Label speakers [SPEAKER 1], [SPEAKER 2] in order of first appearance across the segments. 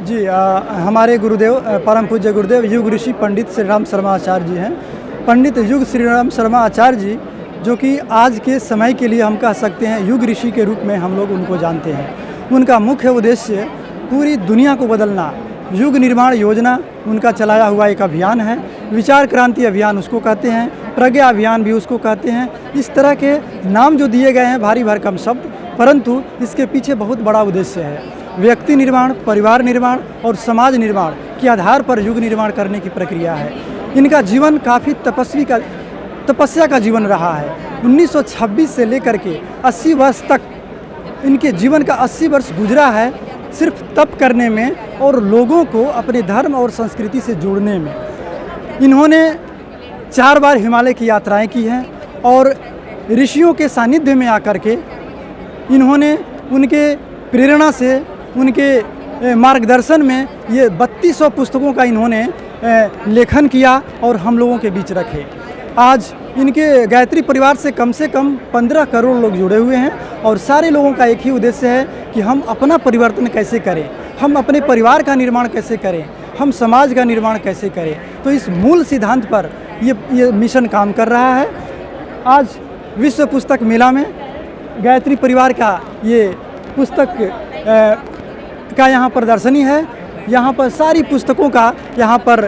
[SPEAKER 1] जी हमारे गुरुदेव परम पूज्य गुरुदेव युग ऋषि पंडित श्री राम शर्मा आचार्य जी हैं। पंडित युग श्री राम शर्मा आचार्य जी जो कि आज के समय के लिए हम कह सकते हैं युग ऋषि के रूप में हम लोग उनको जानते हैं। उनका मुख्य उद्देश्य पूरी दुनिया को बदलना, युग निर्माण योजना उनका चलाया हुआ एक अभियान है। विचार क्रांति अभियान उसको कहते हैं, प्रज्ञा अभियान भी उसको कहते हैं। इस तरह के नाम जो दिए गए हैं भारी भरकम शब्द, परंतु इसके पीछे बहुत बड़ा उद्देश्य है। व्यक्ति निर्माण, परिवार निर्माण और समाज निर्माण के आधार पर युग निर्माण करने की प्रक्रिया है। इनका जीवन काफ़ी तपस्या का जीवन रहा है। 1926 से लेकर के 80 वर्ष तक इनके जीवन का 80 वर्ष गुजरा है सिर्फ तप करने में और लोगों को अपने धर्म और संस्कृति से जोड़ने में। इन्होंने 4 बार हिमालय की यात्राएं की हैं और ऋषियों के सानिध्य में आकर के इन्होंने उनके प्रेरणा से, उनके मार्गदर्शन में ये 3200 पुस्तकों का इन्होंने लेखन किया और हम लोगों के बीच रखे। आज इनके गायत्री परिवार से कम 15 करोड़ लोग जुड़े हुए हैं और सारे लोगों का एक ही उद्देश्य है कि हम अपना परिवर्तन कैसे करें, हम अपने परिवार का निर्माण कैसे करें, हम समाज का निर्माण कैसे करें। तो इस मूल सिद्धांत पर ये मिशन काम कर रहा है। आज विश्व पुस्तक मेला में गायत्री परिवार का ये पुस्तक का यहाँ प्रदर्शनी है। यहाँ पर सारी पुस्तकों का यहाँ पर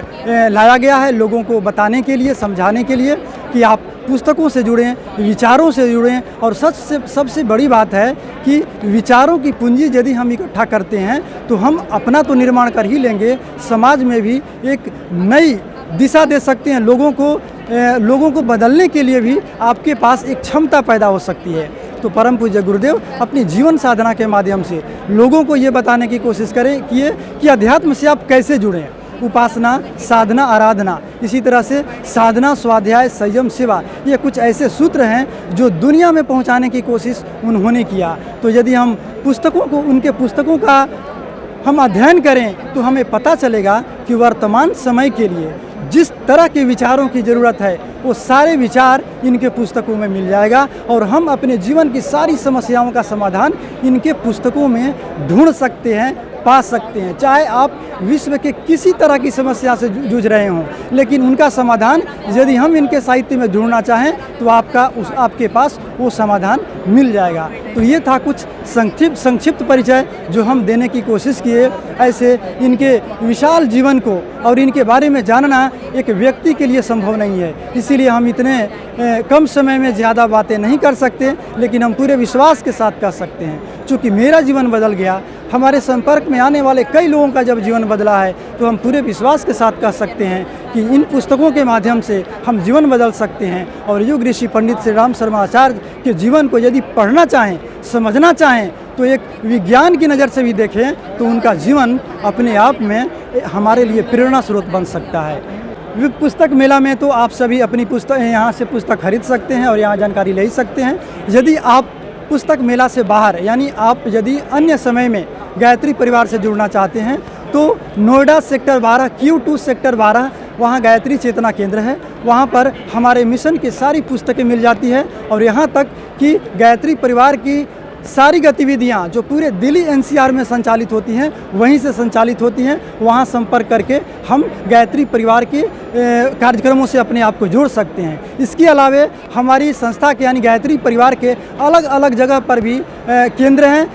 [SPEAKER 1] लाया गया है लोगों को बताने के लिए, समझाने के लिए कि आप पुस्तकों से जुड़ें, विचारों से जुड़ें। और सबसे बड़ी बात है कि विचारों की पूंजी यदि हम इकट्ठा करते हैं तो हम अपना तो निर्माण कर ही लेंगे, समाज में भी एक नई दिशा दे सकते हैं। लोगों को बदलने के लिए भी आपके पास एक क्षमता पैदा हो सकती है। तो परम पूज्य गुरुदेव अपनी जीवन साधना के माध्यम से लोगों को ये बताने की कोशिश किए कि अध्यात्म से आप कैसे जुड़ें। उपासना, साधना, आराधना, इसी तरह से साधना, स्वाध्याय, संयम, सेवा, ये कुछ ऐसे सूत्र हैं जो दुनिया में पहुंचाने की कोशिश उन्होंने किया। तो यदि हम उनके पुस्तकों का हम अध्ययन करें तो हमें पता चलेगा कि वर्तमान समय के लिए जिस तरह के विचारों की ज़रूरत है वो सारे विचार इनके पुस्तकों में मिल जाएगा और हम अपने जीवन की सारी समस्याओं का समाधान इनके पुस्तकों में ढूंढ सकते हैं, पा सकते हैं। चाहे आप विश्व के किसी तरह की समस्या से जूझ रहे हों, लेकिन उनका समाधान यदि हम इनके साहित्य में ढूंढना चाहें तो आपके पास वो समाधान मिल जाएगा। तो ये था कुछ संक्षिप्त परिचय जो हम देने की कोशिश किए। ऐसे इनके विशाल जीवन को और इनके बारे में जानना एक व्यक्ति के लिए संभव नहीं है, इसीलिए हम इतने कम समय में ज़्यादा बातें नहीं कर सकते, लेकिन हम पूरे विश्वास के साथ कर सकते हैं। चूँकि मेरा जीवन बदल गया, हमारे संपर्क में आने वाले कई लोगों का जब जीवन बदला है तो हम पूरे विश्वास के साथ कह सकते हैं कि इन पुस्तकों के माध्यम से हम जीवन बदल सकते हैं। और युग ऋषि पंडित श्री राम शर्मा आचार्य के जीवन को यदि पढ़ना चाहें, समझना चाहें तो एक विज्ञान की नज़र से भी देखें तो उनका जीवन अपने आप में हमारे लिए प्रेरणा स्रोत बन सकता है। पुस्तक मेला में तो आप सभी अपनी पुस्तक यहाँ से पुस्तक खरीद सकते हैं और यहाँ जानकारी ले सकते हैं। यदि आप पुस्तक मेला से बाहर, यानी आप यदि अन्य समय में गायत्री परिवार से जुड़ना चाहते हैं तो नोएडा सेक्टर 12 Q2 सेक्टर 12 वहाँ गायत्री चेतना केंद्र है। वहाँ पर हमारे मिशन की सारी पुस्तकें मिल जाती है और यहाँ तक कि गायत्री परिवार की सारी गतिविधियाँ जो पूरे दिल्ली NCR में संचालित होती हैं वहीं से संचालित होती हैं। वहाँ संपर्क करके हम गायत्री परिवार के कार्यक्रमों से अपने आप को जोड़ सकते हैं। इसके अलावे हमारी संस्था के यानी गायत्री परिवार के अलग अलग जगह पर भी केंद्र हैं।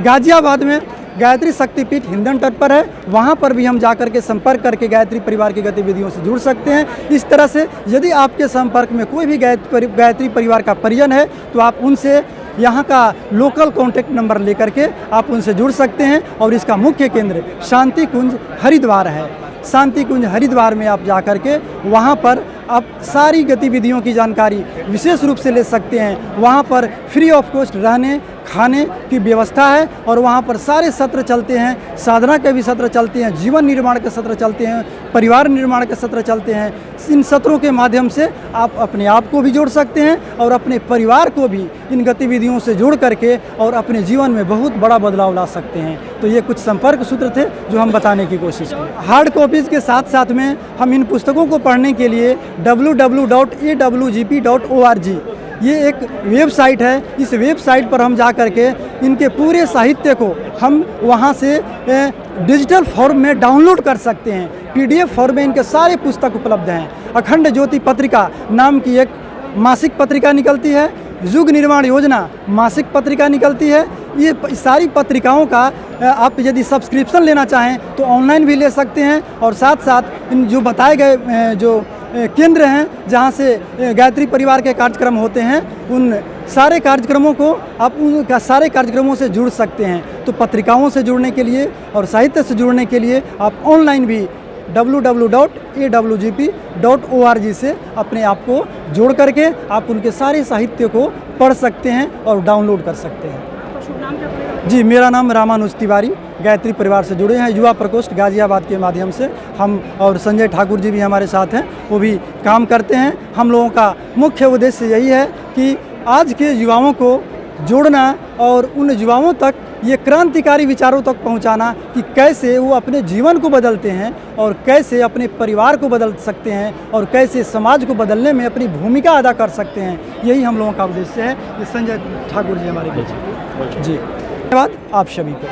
[SPEAKER 1] गाजियाबाद में गायत्री शक्तिपीठ हिंदन तट पर है, वहाँ पर भी हम जाकर के संपर्क करके गायत्री परिवार की गतिविधियों से जुड़ सकते हैं। इस तरह से यदि आपके संपर्क में कोई भी गायत्री परिवार का परिजन है तो आप उनसे यहाँ का लोकल कॉन्टैक्ट नंबर लेकर के आप उनसे जुड़ सकते हैं। और इसका मुख्य केंद्र शांति कुंज हरिद्वार है। शांति कुंज हरिद्वार में आप जाकर के वहाँ पर आप सारी गतिविधियों की जानकारी विशेष रूप से ले सकते हैं। वहाँ पर फ्री ऑफ कॉस्ट रहने खाने की व्यवस्था है और वहाँ पर सारे सत्र चलते हैं। साधना के भी सत्र चलते हैं, जीवन निर्माण के सत्र चलते हैं, परिवार निर्माण के सत्र चलते हैं। इन सत्रों के माध्यम से आप अपने आप को भी जोड़ सकते हैं और अपने परिवार को भी इन गतिविधियों से जोड़ करके और अपने जीवन में बहुत बड़ा बदलाव ला सकते हैं। तो ये कुछ संपर्क सूत्र थे जो हम बताने की कोशिश की। हार्ड कॉपीज़ के साथ साथ में हम इन पुस्तकों को पढ़ने के लिए www.awgp.org ये एक वेबसाइट है। इस वेबसाइट पर हम जा कर के इनके पूरे साहित्य को हम वहाँ से डिजिटल फॉर्म में डाउनलोड कर सकते हैं। PDF फॉर्म में इनके सारे पुस्तक उपलब्ध हैं। अखंड ज्योति पत्रिका नाम की एक मासिक पत्रिका निकलती है। युग निर्माण योजना मासिक पत्रिका निकलती है। ये सारी पत्रिकाओं का आप यदि सब्सक्रिप्शन लेना चाहें तो ऑनलाइन भी ले सकते हैं। और साथ साथ इन जो बताए गए जो केंद्र हैं जहाँ से गायत्री परिवार के कार्यक्रम होते हैं, उन सारे कार्यक्रमों को आप उनका सारे कार्यक्रमों से जुड़ सकते हैं। तो पत्रिकाओं से जुड़ने के लिए और साहित्य से जुड़ने के लिए आप ऑनलाइन भी www.awgp.org से अपने आप को जोड़ करके आप उनके सारे साहित्य को पढ़ सकते हैं और डाउनलोड कर सकते हैं।
[SPEAKER 2] शुभ नाम क्या पड़ेगा?
[SPEAKER 1] जी, मेरा नाम रामानुज तिवारी, गायत्री परिवार से जुड़े हैं। युवा प्रकोष्ठ गाजियाबाद के माध्यम से हम और संजय ठाकुर जी भी हमारे साथ हैं, वो भी काम करते हैं। हम लोगों का मुख्य उद्देश्य यही है कि आज के युवाओं को जोड़ना और उन युवाओं तक ये क्रांतिकारी विचारों तक पहुंचाना कि कैसे वो अपने जीवन को बदलते हैं और कैसे अपने परिवार को बदल सकते हैं और कैसे समाज को बदलने में अपनी भूमिका अदा कर सकते हैं। यही हम लोगों का उद्देश्य है। ये संजय ठाकुर जी हमारे बीच जी, धन्यवाद आप सभी को।